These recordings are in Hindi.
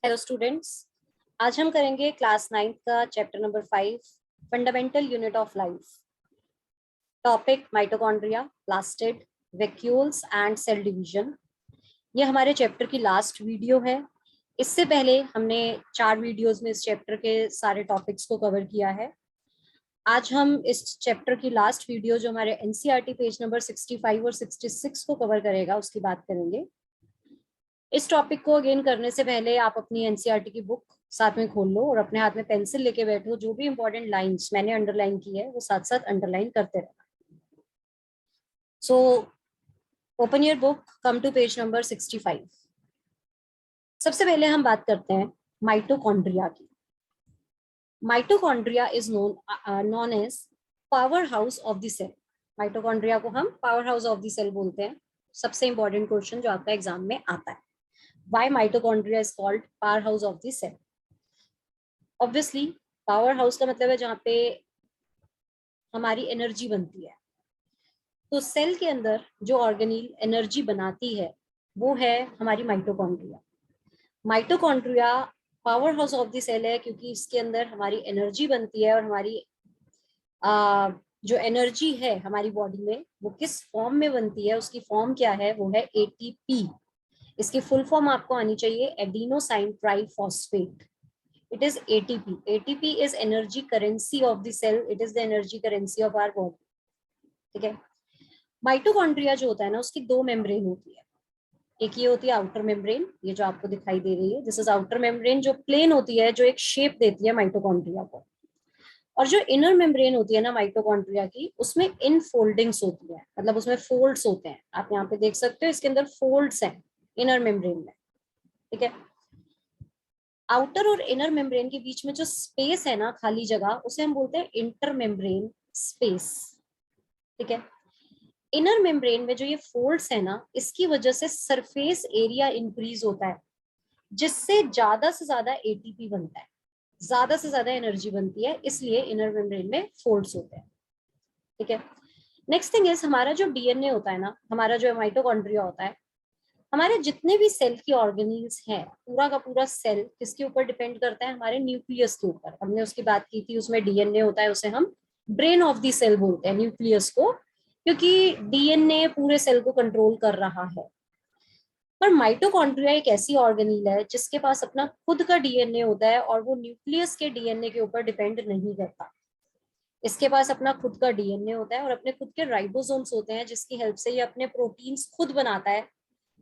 हेलो स्टूडेंट्स, आज हम करेंगे क्लास 9 का chapter number 5 fundamental unit of life. Topic mitochondria, plastid, vacuoles and cell division. ये हमारे चैप्टर की लास्ट वीडियो है। इससे पहले हमने 4 वीडियोस में इस चैप्टर के सारे टॉपिक्स को कवर किया है। आज हम इस चैप्टर की लास्ट वीडियो जो हमारे एनसीईआरटी पेज नंबर 65 और 66 को कवर करेगा उसकी बात करेंगे। इस टॉपिक को अगेन करने से पहले आप अपनी एनसीईआरटी की बुक साथ में खोल लो और अपने हाथ में पेंसिल लेके बैठो। जो भी इंपॉर्टेंट लाइंस मैंने अंडरलाइन की है वो साथ साथ अंडरलाइन करते रहना। So open your book, come to page number 65। सबसे पहले हम बात करते हैं माइटोकॉन्ड्रिया की। Mitochondria is known as power house of the cell. Mitochondria को हम power house of the cell बोलते हैं। सबसे इंपॉर्टेंट क्वेश्चन जो आपका एग्जाम में आता है, why mitochondria is called power house of the cell. Obviously power house का मतलब है जहाँ पे हमारी एनर्जी बनती है। तो सेल के अंदर जो ऑर्गेनील एनर्जी बनाती है वो है हमारी mitochondria. Mitochondria power house of the cell है क्योंकि इसके अंदर हमारी एनर्जी बनती है और हमारी जो एनर्जी है हमारी बॉडी में वो किस फॉर्म में बनती है, उसकी फॉर्म क्या है, वो है एटीपी। इसकी फुल फॉर्म आपको आनी चाहिए, adenosine triphosphate. It is ATP. ATP is energy currency of the cell. It is the energy currency of our body. ठीक है। माइटोकॉन्ड्रिया जो होता है ना, उसकी दो मेम्ब्रेन होती है। एक ये होती है आउटर मेम्ब्रेन, ये जो आपको दिखाई दे रही है, दिस इज आउटर मेम्ब्रेन, जो प्लेन होती है, जो एक शेप देती है माइटोकॉन्ड्रिया को। और जो इनर मेम्ब्रेन होती है ना माइटोकॉन्ड्रिया की, उसमें इन फोल्डिंग्स होती है, मतलब उसमें फोल्ड्स होते हैं। आप यहाँ पे देख सकते हो, इसके अंदर फोल्ड्स हैं इनर मेम्ब्रेन में। ठीक है। आउटर और इनर मेम्ब्रेन के बीच में जो स्पेस है ना, खाली जगह, उसे हम बोलते हैं इंटर मेम्ब्रेन स्पेस। ठीक है। इनर मेम्ब्रेन में जो ये फोल्ड्स है ना, इसकी वजह से सरफेस एरिया इंक्रीज होता है, जिससे ज्यादा से ज्यादा एटीपी बनता है, ज्यादा से ज्यादा एनर्जी बनती है, इसलिए इनर मेम्ब्रेन में फोल्ड्स होते हैं। ठीक है। नेक्स्ट थिंग इज, हमारा जो डीएनए होता है ना, हमारा जो माइटोकॉन्ड्रिया होता है, हमारे जितने भी सेल की ऑर्गेनील्स हैं, पूरा का पूरा सेल किसके ऊपर डिपेंड करता है, हमारे न्यूक्लियस के ऊपर। हमने उसकी बात की थी, उसमें डीएनए होता है, उसे हम ब्रेन ऑफ द सेल बोलते हैं, न्यूक्लियस को, क्योंकि डीएनए पूरे सेल को कंट्रोल कर रहा है। पर माइटोकॉन्ड्रिया एक ऐसी ऑर्गेनील है जिसके पास अपना खुद का डीएनए होता है और वो न्यूक्लियस के डीएनए के ऊपर डिपेंड नहीं करता। इसके पास अपना खुद का डीएनए होता है और अपने खुद के राइबोसोम्स होते हैं, जिसकी हेल्प से ये अपने प्रोटीन्स खुद बनाता है।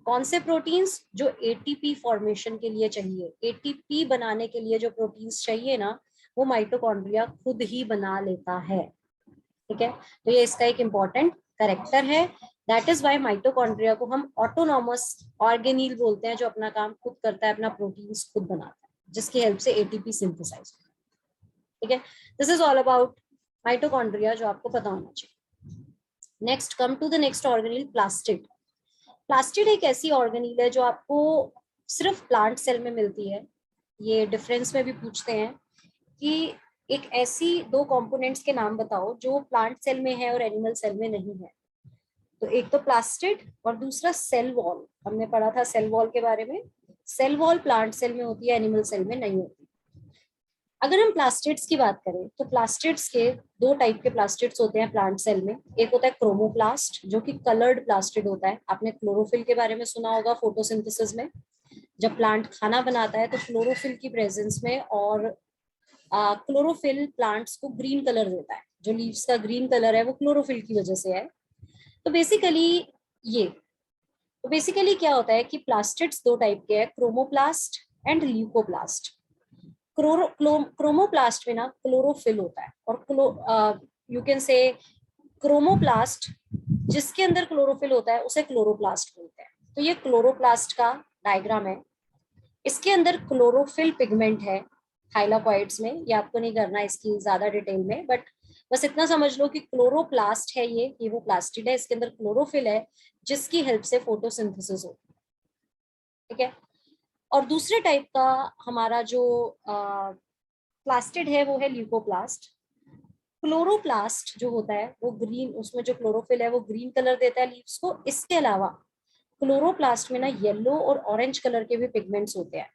कौन से प्रोटीन्स? जो एटीपी फॉर्मेशन के लिए चाहिए, एटीपी बनाने के लिए जो प्रोटीन्स चाहिए ना, वो माइटोकॉन्ड्रिया खुद ही बना लेता है। ठीक है। तो ये इसका एक इम्पॉर्टेंट कैरेक्टर है। दैट इज वाई माइटोकॉन्ड्रिया को हम ऑटोनॉमस ऑर्गेनील बोलते हैं, जो अपना काम खुद करता है, अपना प्रोटीन्स खुद बनाता है, जिसकी हेल्प से एटीपी सिंथेसाइज होता है। ठीक है। This is all about mitochondria, जो आपको पता होना चाहिए। Next, come to the next organelle, plastid. Plastid एक ऐसी ऑर्गेनील है जो आपको सिर्फ प्लांट सेल में मिलती है। ये डिफरेंस में भी पूछते हैं कि एक ऐसी दो कंपोनेंट्स के नाम बताओ जो प्लांट सेल में है और एनिमल सेल में नहीं है। तो एक तो प्लास्टिड और दूसरा सेल वॉल। हमने पढ़ा था सेल वॉल के बारे में। सेल वॉल प्लांट सेल में होती है, एनिमल सेल में नहीं होती। अगर हम प्लास्टिड्स की बात करें तो प्लास्टिड्स के दो टाइप के प्लास्टिड्स होते हैं प्लांट सेल में। एक होता है क्रोमोप्लास्ट, जो कि कलर्ड प्लास्टिड होता है। आपने क्लोरोफिल के बारे में सुना होगा, फोटोसिंथेसिस में जब प्लांट खाना बनाता है तो क्लोरोफिल की प्रेजेंस में, और क्लोरोफिल प्लांट्स को ग्रीन कलर देता है। जो लीव्स का ग्रीन कलर है वो क्लोरोफिल की वजह से है। तो बेसिकली क्या होता है कि प्लास्टिड्स दो टाइप के हैं, क्रोमोप्लास्ट एंड ल्यूकोप्लास्ट। क्रोमोप्लास्ट में ना क्लोरोफिल होता है, और यू कैन से क्रोमोप्लास्ट जिसके अंदर क्लोरोफिल होता है उसे क्लोरोप्लास्ट बोलते हैं। तो ये क्लोरोप्लास्ट का डायग्राम है। इसके अंदर क्लोरोफिल पिगमेंट है थाइलाकॉइड्स में। ये आपको नहीं करना इसकी ज्यादा डिटेल में, बट बस इतना समझ लो कि क्लोरोप्लास्ट है ये वो प्लास्टिड है, इसके अंदर क्लोरोफिल है जिसकी हेल्प से फोटोसिंथेसिस होती है। ठीक है। और दूसरे टाइप का हमारा जो प्लास्टिड है वो है ल्यूकोप्लास्ट। क्लोरोप्लास्ट जो होता है वो ग्रीन, उसमें जो क्लोरोफिल है वो ग्रीन कलर देता है लीव्स को। इसके अलावा क्लोरोप्लास्ट में ना येलो और ऑरेंज कलर के भी पिगमेंट्स होते हैं,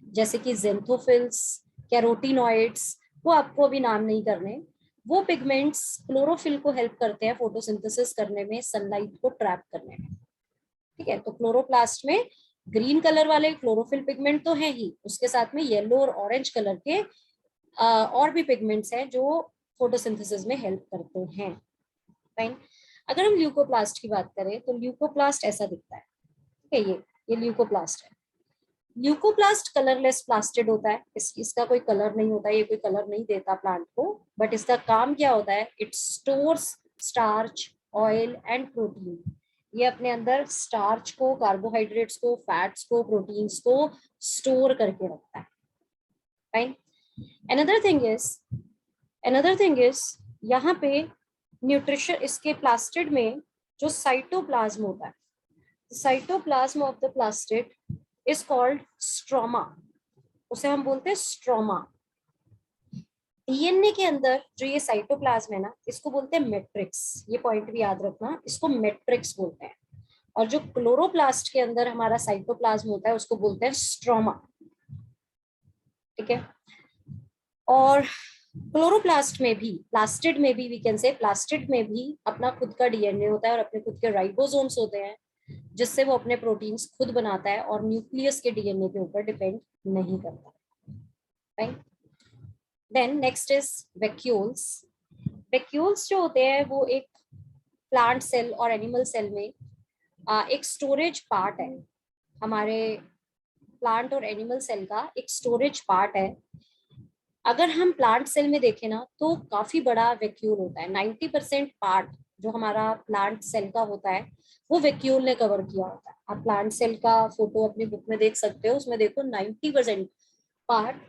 जैसे कि जेंथोफिल्स, कैरोटीनॉइड्स, वो आपको अभी नाम नहीं करने। वो पिगमेंट्स क्लोरोफिल को हेल्प करते हैं फोटोसिंथेसिस करने में, सनलाइट को ट्रैप करने में। ठीक है, तो क्लोरोप्लास्ट में ग्रीन कलर वाले क्लोरोफिल पिगमेंट तो है ही, उसके साथ में येलो और ऑरेंज कलर के और भी पिगमेंट्स हैं जो फोटोसिंथेसिस में हेल्प करते हैं। फाइन। अगर हम ल्यूकोप्लास्ट की बात करें तो ल्यूकोप्लास्ट ऐसा दिखता है। ठीक है, ये ल्यूकोप्लास्ट है। ल्यूकोप्लास्ट कलरलेस प्लास्टिड होता है, इसका कोई कलर नहीं होता, ये कोई कलर नहीं देता प्लांट को, बट इसका काम क्या होता है, it stores starch, oil and protein. ये अपने अंदर स्टार्च को, कार्बोहाइड्रेट्स को, फैट्स को, प्रोटीन्स को स्टोर करके रखता है। फाइन। अनदर थिंग इज यहाँ पे न्यूट्रिशन, इसके प्लास्टिड में जो साइटोप्लाज्म होता है, cytoplasm of the plastid is called stroma, उसे हम बोलते हैं स्ट्रोमा। डीएनए के अंदर जो ये साइटोप्लाज्म है ना, इसको बोलते हैं मैट्रिक्स, ये पॉइंट भी याद रखना, इसको मैट्रिक्स बोलते हैं। और जो क्लोरोप्लास्ट के अंदर हमारा साइटोप्लाज्म होता है उसको बोलते हैं स्ट्रोमा। ठीक है, और क्लोरोप्लास्ट में भी, प्लास्टिड में भी, वी कैन से प्लास्टिड में भी अपना खुद का डीएनए होता है और अपने खुद के राइबोसोम्स होते हैं, जिससे वो अपने प्रोटीन्स खुद बनाता है और न्यूक्लियस के डीएनए के ऊपर डिपेंड नहीं करता। Right. Then next is vacuoles. Vacuoles जो होते हैं वो एक प्लांट सेल और एनिमल सेल में एक स्टोरेज पार्ट है, हमारे प्लांट और एनिमल सेल का एक स्टोरेज पार्ट है। अगर हम प्लांट सेल में देखें ना तो काफी बड़ा वैक्यूल होता है, 90% पार्ट जो हमारा प्लांट सेल का होता है वो वैक्यूल ने कवर किया होता है। आप प्लांट सेल का फोटो अपनी बुक में देख सकते हो, उसमें देखो 90% पार्ट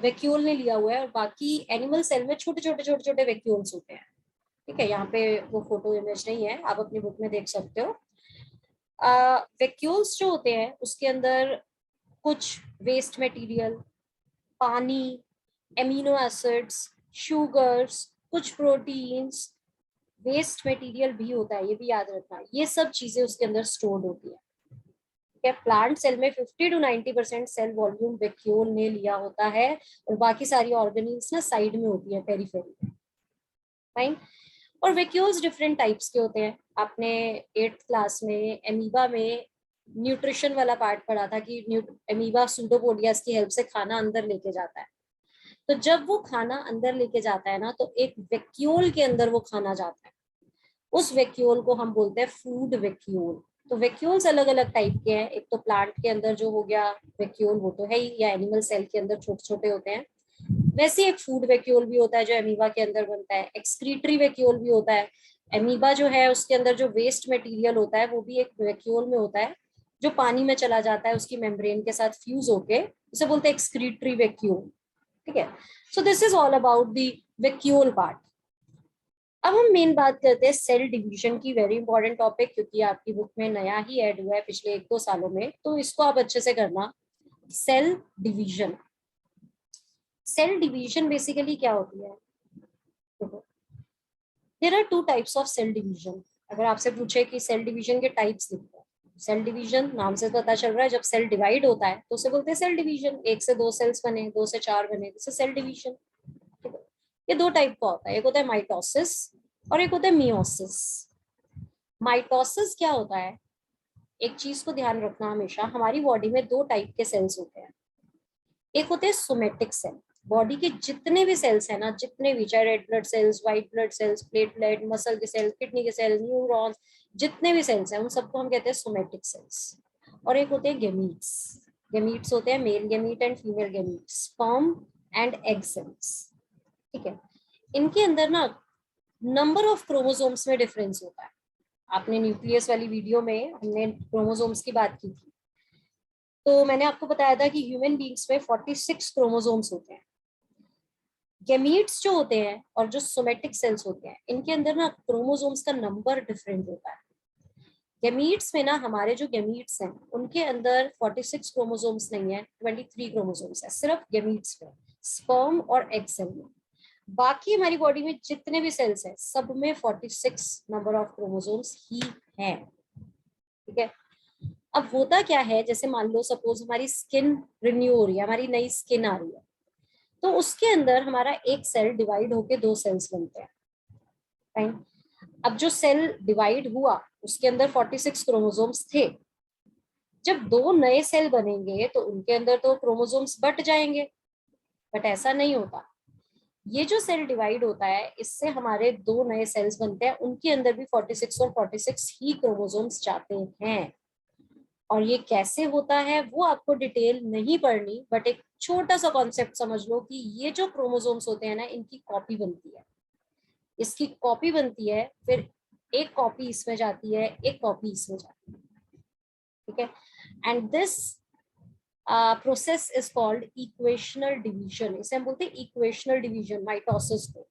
वैक्यूल ने लिया हुआ है, और बाकी एनिमल सेल में छोटे छोटे छोटे छोटे वैक्यूल्स होते हैं। ठीक है, यहाँ पे वो फोटो इमेज नहीं है, आप अपनी बुक में देख सकते हो। वैक्यूल्स जो होते हैं उसके अंदर कुछ वेस्ट मटेरियल, पानी, एमिनो एसिड्स, शुगर्स, कुछ प्रोटीन्स, वेस्ट मटेरियल भी होता है, ये भी याद रखना, ये सब चीजें उसके अंदर स्टोर्ड होती है। प्लांट सेल में 50 to 90% सेल वॉल्यूम वैक्यूल ने लिया होता है, और बाकी सारी ऑर्गेनील्स ना साइड में होती है, पेरिफेरी में। फाइन। और वैक्यूल्स डिफरेंट टाइप्स के होते हैं। आपने 8th क्लास में एमीबा में न्यूट्रिशन वाला पार्ट पढ़ा था कि एमीबा सूडोपोडियास की हेल्प से खाना अंदर लेके जाता है। तो जब वो खाना अंदर लेके जाता है ना, तो एक वैक्यूल के अंदर वो खाना जाता है, उस वैक्यूल को हम बोलते हैं फूड वैक्यूल। तो वैक्यूल्स अलग अलग टाइप के हैं, एक तो प्लांट के अंदर जो हो गया वैक्यूल वो तो है ही, या एनिमल सेल के अंदर छोटे छोटे होते हैं। वैसे एक फूड वैक्यूल भी होता है जो एमीबा के अंदर बनता है, एक्सक्रीटरी वैक्यूल भी होता है। एमीबा जो है उसके अंदर जो वेस्ट मटेरियल होता है वो भी एक वैक्यूल में होता है, जो पानी में चला जाता है उसकी मेम्ब्रेन के साथ फ्यूज होके, उसे बोलते हैं एक्सक्रीटरी वैक्यूल। ठीक है, सो this is all about the vacuole part. अब हम मेन बात करते हैं सेल डिवीजन की, वेरी इंपॉर्टेंट टॉपिक, क्योंकि आपकी बुक में नया ही ऐड हुआ है पिछले 1-2 सालों में, तो इसको आप अच्छे से करना। Cell division, cell division basically क्या होती है? There are 2 types of cell division. अगर आपसे पूछे कि सेल डिवीजन के टाइप्स लिखो, सेल डिवीजन नाम से पता चल रहा है जब सेल डिवाइड होता है तो उसे बोलते हैं सेल डिवीजन, 1 से 2 सेल्स बने, 2 से 4 बने, तो सेल डिवीजन। ये 2 टाइप का होता है, एक होता है माइटोसिस और एक होता है मियोसिस। माइटोसिस क्या होता है, एक चीज को ध्यान रखना हमेशा, हमारी बॉडी में 2 टाइप के सेल्स होते हैं। एक होते हैं सोमेटिक सेल, बॉडी के जितने भी सेल्स हैं ना, जितने भी, चाहे red blood cells, white blood cells, platelet, muscle के सेल, किडनी के सेल, न्यूरॉन्स, जितने भी सेल्स हैं उन सबको हम कहते हैं सोमेटिक सेल्स। और एक होते हैं गेमीट्स, गेमीट्स होते हैं male gamete and female gamete, sperm and egg cells. ठीक है, इनके अंदर ना नंबर ऑफ क्रोमोसोम्स में डिफरेंस होता है। आपने न्यूक्लियस वाली वीडियो में हमने क्रोमोसोम्स की बात की थी, तो मैंने आपको बताया था कि ह्यूमन बींग्स में 46 क्रोमोसोम्स होते हैं। गेमीट्स जो होते हैं और जो सोमेटिक सेल्स होते हैं, इनके अंदर ना क्रोमोसोम्स का नंबर डिफरेंट होता है। गेमीट्स में ना, हमारे जो गेमीट्स हैं उनके अंदर 46 क्रोमोसोम्स नहीं है, 23 क्रोमोसोम्स है सिर्फ गेमीट्स में, स्पर्म और एग सेल में। बाकी हमारी बॉडी में जितने भी सेल्स हैं सब में 46 नंबर ऑफ क्रोमोसोम्स ही हैं। ठीक है, अब होता क्या है, जैसे मान लो सपोज हमारी स्किन रिन्यू हो रही है, हमारी नई स्किन आ रही है, तो उसके अंदर हमारा एक सेल डिवाइड होके दो सेल्स बनते हैं, राइट। अब जो सेल डिवाइड हुआ उसके अंदर 46 क्रोमोसोम्स थे, जब दो नए सेल बनेंगे तो उनके अंदर तो क्रोमोसोम्स बट जाएंगे, बट ऐसा नहीं होता। ये जो सेल डिवाइड होता है इससे हमारे दो नए सेल्स बनते हैं, उनके अंदर भी 46 और 46 ही क्रोमोसोम्स जाते हैं। और ये कैसे होता है वो आपको डिटेल नहीं पढ़नी, बट एक छोटा सा कॉन्सेप्ट समझ लो कि ये जो क्रोमोसोम्स होते हैं ना, इनकी कॉपी बनती है, इसकी कॉपी बनती है, फिर एक कॉपी इसमें जाती है, एक कॉपी इसमें जाती है, ठीक है। And this process is called equational division. इसे हम बोलते हैं इक्वेशनल डिवीजन माइटोसिस को।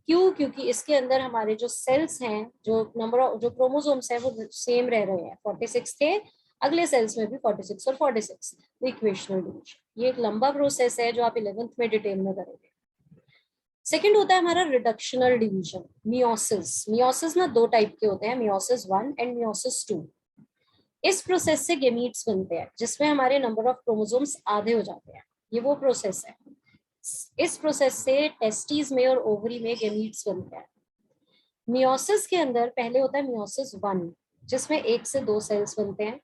क्यों? क्योंकि इसके अंदर हमारे जो सेल्स हैं, जो नंबर ऑफ जो क्रोमोसोम्स हैं वो सेम रह रहे हैं, 46 थे, अगले सेल्स में भी 46 और 46, तो इक्वेशनल डिवीजन। ये एक लंबा प्रोसेस है जो आप 11th में डिटेल में करोगे। सेकंड होता है हमारा रिडक्शनल डिवीजन, मियोसिस। मियोसिस ना दो टाइप के होते हैं, मियोसिस 1 एंड मियोसिस 2। इस प्रोसेस से गेमीट्स बनते हैं जिसमें हमारे नंबर ऑफ क्रोमोसोम्स आधे हो जाते हैं, ये वो प्रोसेस है। इस प्रोसेस से टेस्टिस में और ओवरी में गेमीट्स बनते हैं। मियोसिस के अंदर पहले होता है मियोसिस 1, जिसमें 1 से 2 सेल्स बनते हैं,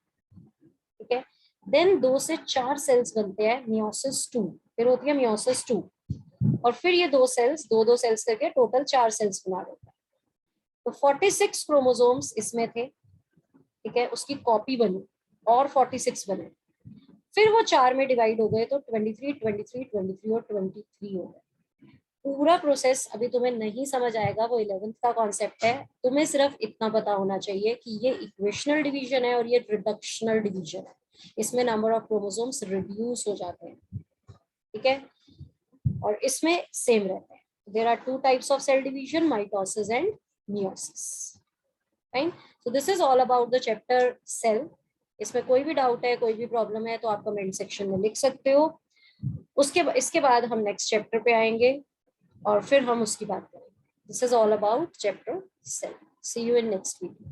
ठीक है। देन 2 से 4 सेल्स बनते हैं, मियोसिस 2, फिर होती है मियोसिस 2, और फिर ये दो सेल्स, दो सेल्स करके टोटल 4 सेल्स बना देता है। तो 46 क्रोमोसोम्स इसमें थे, ठीक है, उसकी कॉपी बनी और 46 बने, फिर वो 4 में डिवाइड हो गए, तो 23, 23, 23 और 23 हो गए। पूरा प्रोसेस अभी तुम्हें नहीं समझ आएगा, वो 11th का कॉन्सेप्ट है। तुम्हें सिर्फ इतना पता होना चाहिए कि ये इक्वेशनल डिवीजन है और ये रिडक्शनल डिवीजन है, इसमें नंबर ऑफ क्रोमोसोम्स रिड्यूस हो जाते हैं, ठीक है, और इसमें सेम रहते हैं। There are two types of cell division, mitosis and meiosis, right. So this is all about the chapter cell. इसमें कोई भी डाउट है, कोई भी प्रॉब्लम है तो आप कमेंट सेक्शन में लिख सकते हो। इसके बाद हम नेक्स्ट चैप्टर पे आएंगे और फिर हम उसकी बात करेंगे। This is all about chapter cell. See you in next video.